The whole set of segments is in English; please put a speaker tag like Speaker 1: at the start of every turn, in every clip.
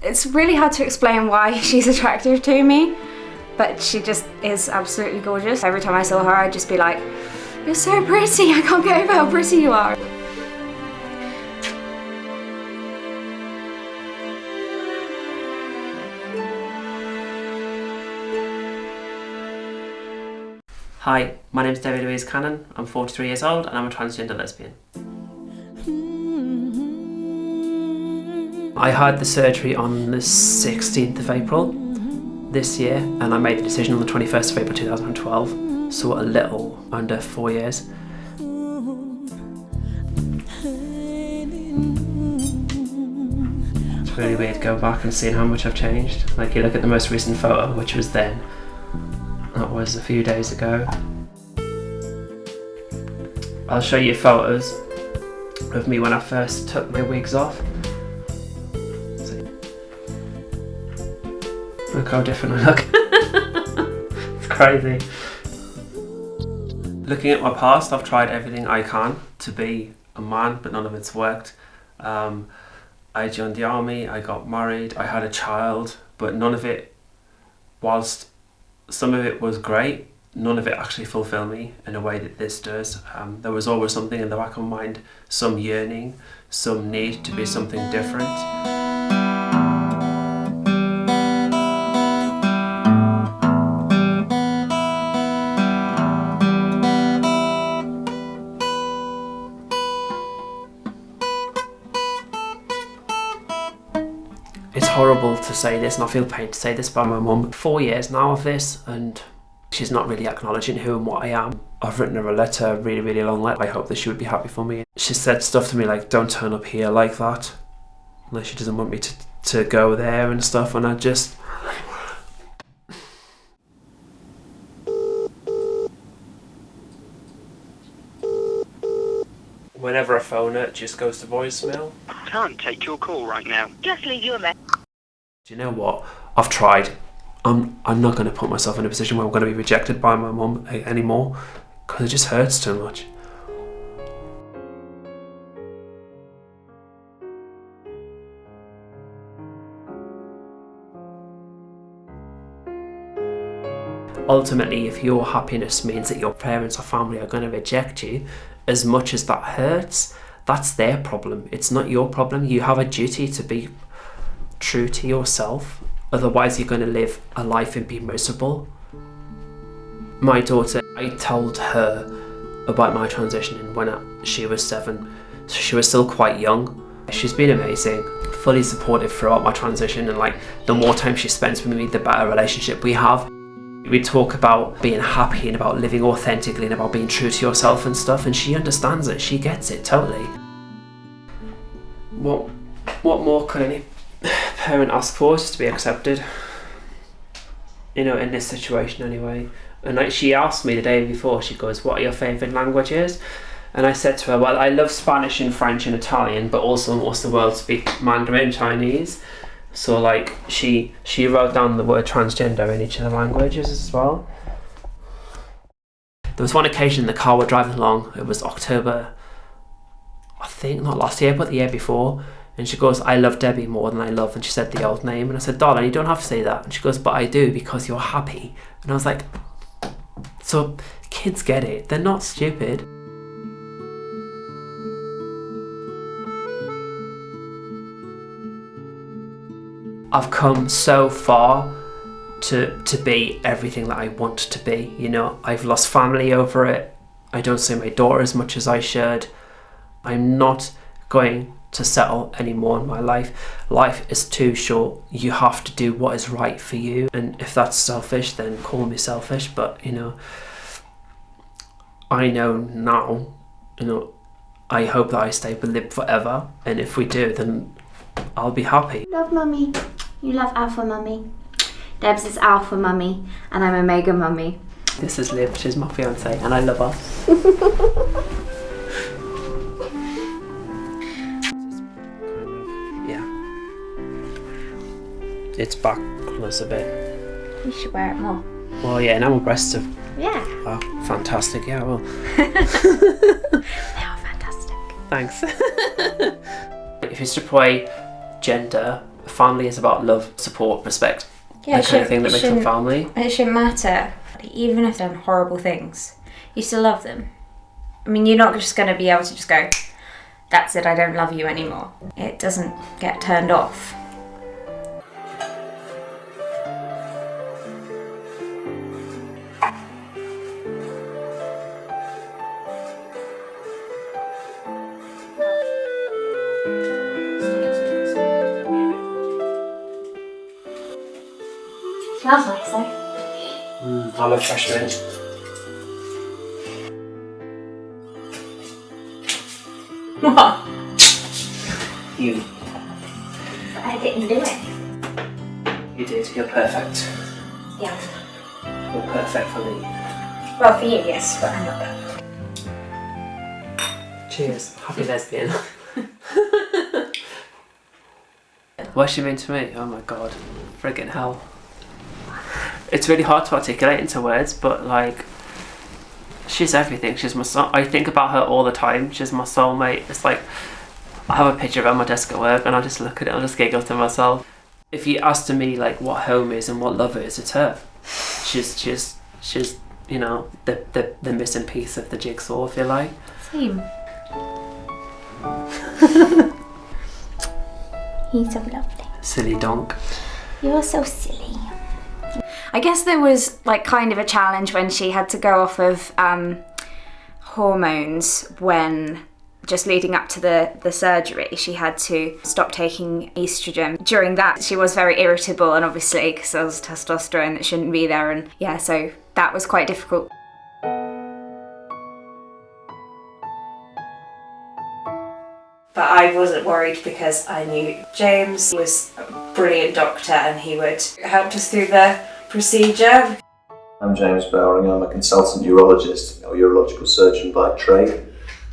Speaker 1: It's really hard to explain why she's attractive to me, but she just is absolutely gorgeous. Every time I saw her, I'd just be like, you're so pretty, I can't get over how pretty you are.
Speaker 2: Hi, my name is Debbie Louise Cannon. I'm 43 years old and I'm a transgender lesbian. I had the surgery on the 16th of April this year, and I made the decision on the 21st of April 2012, so a little under 4 years. It's really weird to go back and seeing how much I've changed. Like, you look at the most recent photo, which was then. That was a few days ago. I'll show you photos of me when I first took my wigs off. Look how different I look. It's crazy. Looking at my past, I've tried everything I can to be a man, but none of it's worked. I joined the army, I got married, I had a child, but none of it, whilst some of it was great, none of it actually fulfilled me in a way that this does. There was always something in the back of my mind, some yearning, some need to be something different. It's horrible to say this, and I feel pain to say this by my mum. 4 years now of this, and she's not really acknowledging who and what I am. I've written her a letter, a really, really long letter. I hope that she would be happy for me. She said stuff to me like, don't turn up here like that. Like, she doesn't want me to go there and stuff, and I just... Whenever I phone her, it just goes to voicemail.
Speaker 3: I can't take your call right now.
Speaker 4: Just leave you a message.
Speaker 2: Do you know what? I've tried. I'm not going to put myself in a position where I'm going to be rejected by my mum anymore, because it just hurts too much. Ultimately, if your happiness means that your parents or family are going to reject you, as much as that hurts, that's their problem. It's not your problem. You have a duty to be true to yourself. Otherwise, you're going to live a life and be miserable. My daughter, I told her about my transition when she was 7. So she was still quite young. She's been amazing, fully supportive throughout my transition, and like, the more time she spends with me, the better relationship we have. We talk about being happy and about living authentically and about being true to yourself and stuff, and she understands it, she gets it totally. What more could any parent ask for? Is to be accepted, you know, in this situation anyway. And like, she asked me the day before, she goes, what are your favourite languages? And I said to her, well, I love Spanish and French and Italian, but also most of the world speak Mandarin Chinese. So like, she wrote down the word transgender in each of the languages as well. There was one occasion in the car we're driving along, it was October, I think not last year, but the year before, and she goes, I love Debbie more than I love, and she said the old name, and I said, darling, you don't have to say that. And she goes, but I do, because you're happy. And I was like, so kids get it, they're not stupid. I've come so far to be everything that I want to be, you know. I've lost family over it. I don't see my daughter as much as I should. I'm not going to settle anymore in my life. Life is too short. You have to do what is right for you. And if that's selfish, then call me selfish. But, you know, I know now, you know, I hope that I stay with Lib forever. And if we do, then I'll be happy.
Speaker 1: Love mummy. You love alpha mummy. Debs is alpha mummy, and I'm omega mummy.
Speaker 2: This is Liv, she's my fiance, and I love her. Yeah. It's back on us a bit.
Speaker 1: You should wear it more.
Speaker 2: Well, yeah, now my breasts are
Speaker 1: Yeah.
Speaker 2: fantastic. Yeah, well.
Speaker 1: They are fantastic.
Speaker 2: Thanks. If it's to play gender family is about love, support, respect.
Speaker 1: Yeah,
Speaker 2: the kind of thing that makes a family.
Speaker 1: It shouldn't matter. Even if they've done horrible things, you still love them. I mean, you're not just going to be able to just go, that's it, I don't love you anymore. It doesn't get turned off. Smells nice though.
Speaker 2: I love fresh mint.
Speaker 1: What?
Speaker 2: You
Speaker 1: I didn't do it.
Speaker 2: You did. You're perfect.
Speaker 1: Yeah.
Speaker 2: You're perfect for me.
Speaker 1: Well, for you, yes, but I'm not perfect.
Speaker 2: Cheers. Happy lesbian. What's she mean to me? Oh my god. Friggin' hell. It's really hard to articulate into words, but like, she's everything. She's my soul. I think about her all the time. She's my soulmate. It's like, I have a picture of her on my desk at work and I just look at it and I just giggle to myself. If you asked me like what home is and what love is, it's her. She's you know, the missing piece of the jigsaw, if you like.
Speaker 1: Same. He's so lovely.
Speaker 2: Silly donk.
Speaker 1: You're so silly. I guess there was like kind of a challenge when she had to go off of hormones when just leading up to the surgery. She had to stop taking estrogen. During that, she was very irritable, and obviously because there was testosterone that shouldn't be there, and yeah, so that was quite difficult. But I wasn't worried because I knew James was a brilliant doctor and he would help us through the procedure.
Speaker 4: I'm James Bowring. I'm a consultant urologist or urological surgeon by trade,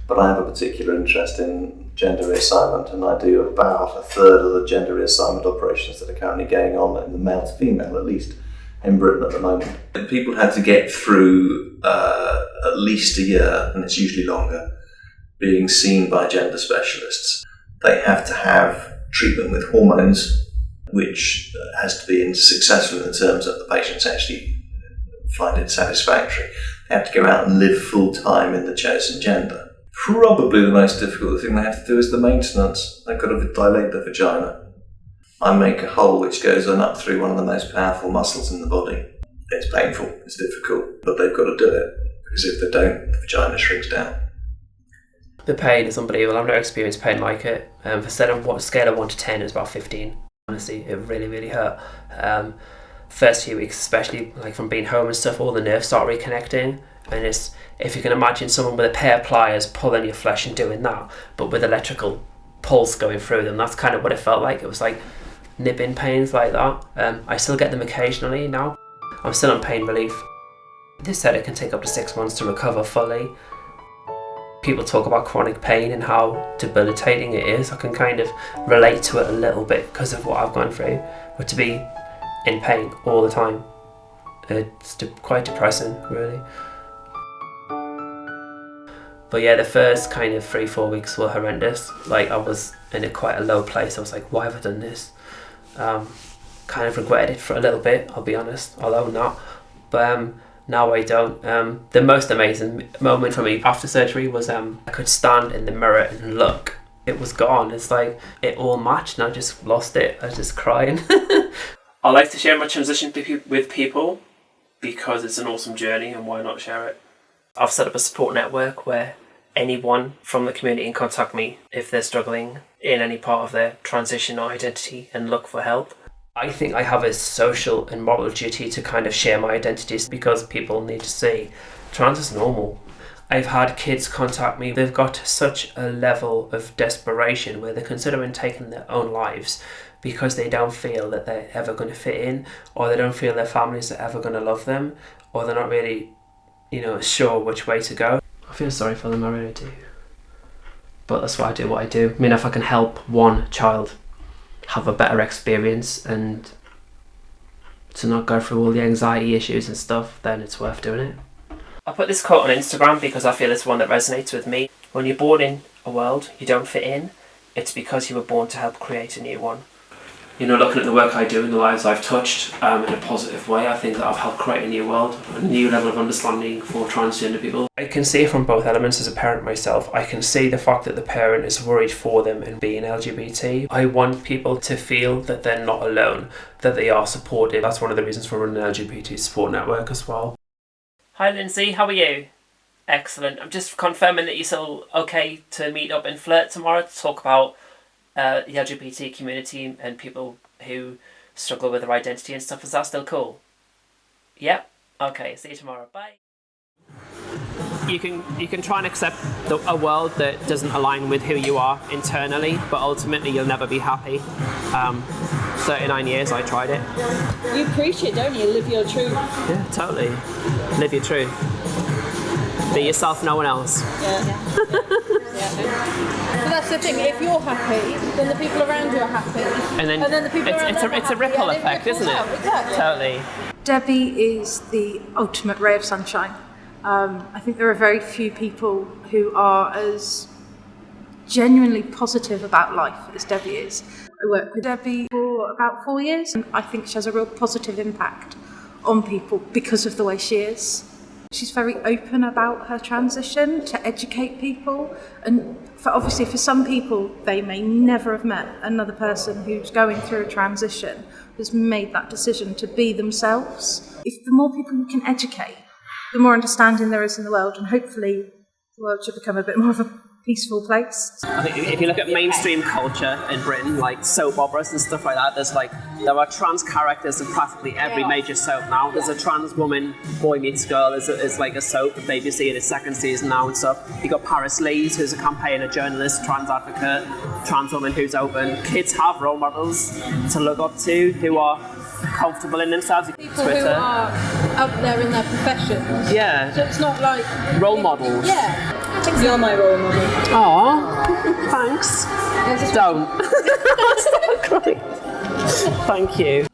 Speaker 4: but I have a particular interest in gender reassignment, and I do about a third of the gender reassignment operations that are currently going on in the male to female, at least in Britain at the moment. People had to get through at least a year, and it's usually longer, being seen by gender specialists. They have to have treatment with hormones, which has to be successful in terms of the patients actually find it satisfactory. They have to go out and live full time in the chosen gender. Probably the most difficult thing they have to do is the maintenance. They've got to dilate the vagina. I make a hole which goes on up through one of the most powerful muscles in the body. It's painful, it's difficult, but they've got to do it, because if they don't, the vagina shrinks down.
Speaker 2: The pain is unbelievable. I've never experienced pain like it. For scale of 1 to 10, it was about 15. Honestly, it really, really hurt. First few weeks, especially like from being home and stuff, all the nerves start reconnecting. And it's, if you can imagine someone with a pair of pliers pulling your flesh and doing that, but with electrical pulse going through them, that's kind of what it felt like. It was like nipping pains like that. I still get them occasionally now. I'm still on pain relief. They said it can take up to 6 months to recover fully. People talk about chronic pain and how debilitating it is. I can kind of relate to it a little bit because of what I've gone through. But to be in pain all the time, it's quite depressing, really. But yeah, the first kind of 3-4 weeks were horrendous. Like, I was in quite a low place. I was like, why have I done this? Kind of regretted it for a little bit, I'll be honest. I'll own that. But now I don't. The most amazing moment for me after surgery was I could stand in the mirror and look. It was gone. It's like it all matched and I just lost it. I was just crying. I like to share my transition with people because it's an awesome journey, and why not share it? I've set up a support network where anyone from the community can contact me if they're struggling in any part of their transition or identity and look for help. I think I have a social and moral duty to kind of share my identities because people need to see trans is normal. I've had kids contact me. They've got to such a level of desperation where they're considering taking their own lives because they don't feel that they're ever going to fit in, or they don't feel their families are ever going to love them, or they're not really, sure which way to go. I feel sorry for them, I really do. But that's why I do what I do. I mean, if I can help one child have a better experience and to not go through all the anxiety issues and stuff, then it's worth doing it. I put this quote on Instagram because I feel it's one that resonates with me. When you're born in a world you don't fit in, it's because you were born to help create a new one. you know, looking at the work I do and the lives I've touched in a positive way, I think that I've helped create a new world, a new level of understanding for transgender people. I can see from both elements as a parent myself. I can see the fact that the parent is worried for them in being LGBT. I want people to feel that they're not alone, that they are supported. That's one of the reasons for running an LGBT support network as well. Hi Lindsay, how are you? Excellent. I'm just confirming that you're still okay to meet up and flirt tomorrow to talk about the LGBT community and people who struggle with their identity and stuff. Is that still cool? Yep. Okay, see you tomorrow. Bye. You can try and accept a world that doesn't align with who you are internally, but ultimately you'll never be happy. 39 years I tried it.
Speaker 5: You preach it, don't you? Live your truth.
Speaker 2: Yeah, totally. Live your truth. Be yourself, no one else.
Speaker 5: Yeah. But that's the thing, if you're happy, then the people around you are happy. And then the people around you are happy.
Speaker 2: It's a ripple effect, isn't it?
Speaker 5: Exactly.
Speaker 2: Totally.
Speaker 6: Debbie is the ultimate ray of sunshine. I think there are very few people who are as genuinely positive about life as Debbie is. I worked with Debbie for about 4 years, and I think she has a real positive impact on people because of the way she is. She's very open about her transition to educate people, and obviously for some people they may never have met another person who's going through a transition, has made that decision to be themselves. If the more people you can educate, the more understanding there is in the world, and hopefully the world should become a bit more of a peaceful place.
Speaker 2: I think if you look at mainstream culture in Britain, like soap operas and stuff like that, there are trans characters in practically every major soap now. There's a trans woman, Boy Meets Girl, is like a soap that BBC in its second season now and stuff. You got Paris Lees, who's a campaigner, journalist, trans advocate, trans woman who's open. Kids have role models to look up to who are comfortable in themselves.
Speaker 5: People who are out there in their professions.
Speaker 2: Yeah.
Speaker 5: So it's not like
Speaker 2: role models.
Speaker 5: Yeah. I think you're my role model.
Speaker 2: Aww, thanks. Don't. Stop crying. Thank you.